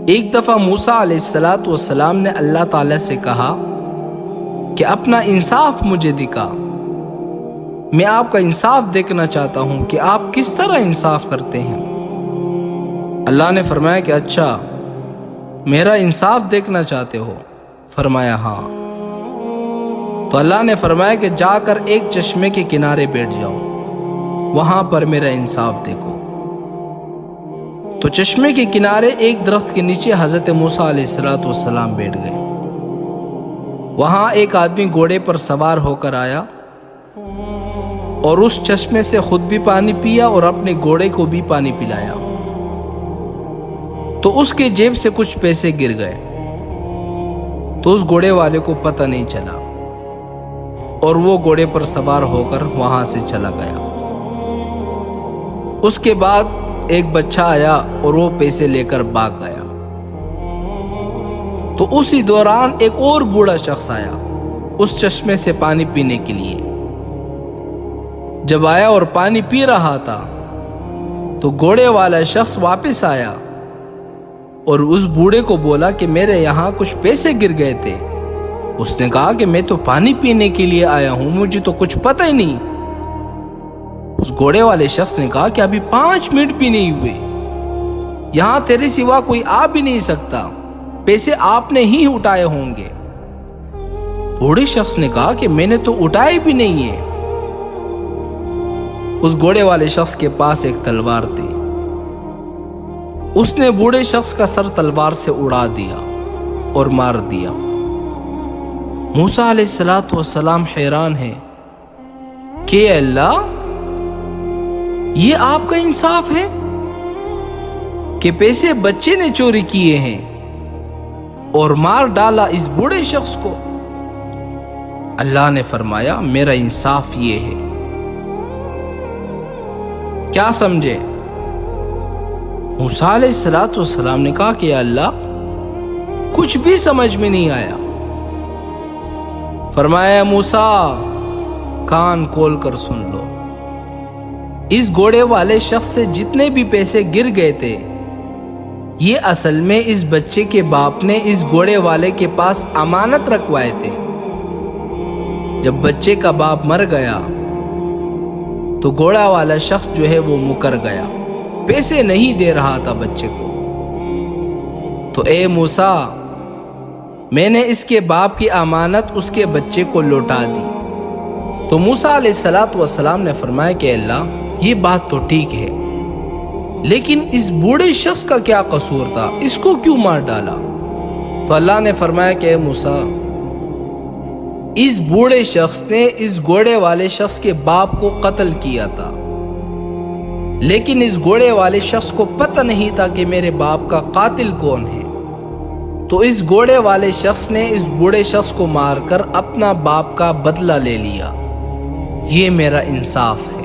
ایک دفعہ موسیٰ علیہ السلام نے اللہ تعالیٰ سے کہا کہ اپنا انصاف مجھے دکھا، میں آپ کا انصاف دیکھنا چاہتا ہوں کہ آپ کس طرح انصاف کرتے ہیں۔ اللہ نے فرمایا کہ اچھا، میرا انصاف دیکھنا چاہتے ہو؟ فرمایا ہاں۔ تو اللہ نے فرمایا کہ جا کر ایک چشمے کے کنارے بیٹھ جاؤ، وہاں پر میرا انصاف دیکھو۔ تو چشمے کے کنارے ایک درخت کے نیچے حضرت موسیٰ علیہ السلام بیٹھ گئے۔ وہاں ایک آدمی گھوڑے پر سوار ہو کر آیا اور اس چشمے سے خود بھی پانی پیا اور اپنے گھوڑے کو بھی پانی پلایا۔ تو اس کے جیب سے کچھ پیسے گر گئے، تو اس گھوڑے والے کو پتہ نہیں چلا اور وہ گھوڑے پر سوار ہو کر وہاں سے چلا گیا۔ اس کے بعد ایک بچہ آیا اور وہ پیسے لے کر بھاگ گیا۔ تو اسی دوران ایک اور بوڑھا شخص آیا اس چشمے سے پانی پینے کے لیے۔ جب آیا اور پانی پی رہا تھا تو گھوڑے والا شخص واپس آیا اور اس بوڑھے کو بولا کہ میرے یہاں کچھ پیسے گر گئے تھے۔ اس نے کہا کہ میں تو پانی پینے کے لیے آیا ہوں، مجھے تو کچھ پتہ ہی نہیں۔ اس گھوڑے والے شخص نے کہا کہ ابھی 5 منٹ بھی نہیں ہوئے، یہاں تیرے سوا کوئی آ بھی نہیں سکتا، پیسے آپ نے ہی اٹھائے ہوں گے۔ بوڑھے شخص نے کہا کہ میں نے تو اٹھائے بھی نہیں ہے۔ اس گھوڑے والے شخص کے پاس ایک تلوار تھی، اس نے بوڑھے شخص کا سر تلوار سے اڑا دیا اور مار دیا۔ موسیٰ علیہ السلام حیران ہے کہ اللہ، یہ آپ کا انصاف ہے کہ پیسے بچے نے چوری کیے ہیں اور مار ڈالا اس بوڑھے شخص کو؟ اللہ نے فرمایا میرا انصاف یہ ہے۔ کیا سمجھے؟ موسیٰ علیہ السلام نے کہا کہ اللہ، کچھ بھی سمجھ میں نہیں آیا۔ فرمایا موسیٰ، کان کھول کر سن لو، اس گھوڑے والے شخص سے جتنے بھی پیسے گر گئے تھے، یہ اصل میں اس بچے کے باپ نے اس گھوڑے والے کے پاس امانت رکھوائے تھے۔ جب بچے کا باپ مر گیا تو گھوڑا والا شخص جو ہے وہ مکر گیا، پیسے نہیں دے رہا تھا بچے کو۔ تو اے موسیٰ، میں نے اس کے باپ کی امانت اس کے بچے کو لوٹا دی۔ تو موسیٰ علیہ السلام نے فرمایا کہ اللہ، یہ بات تو ٹھیک ہے، لیکن اس بوڑھے شخص کا کیا قصور تھا؟ اس کو کیوں مار ڈالا؟ تو اللہ نے فرمایا کہ اے موسیٰ، اس بوڑھے شخص نے اس گھوڑے والے شخص کے باپ کو قتل کیا تھا، لیکن اس گھوڑے والے شخص کو پتہ نہیں تھا کہ میرے باپ کا قاتل کون ہے۔ تو اس گھوڑے والے شخص نے اس بوڑھے شخص کو مار کر اپنا باپ کا بدلہ لے لیا۔ یہ میرا انصاف ہے۔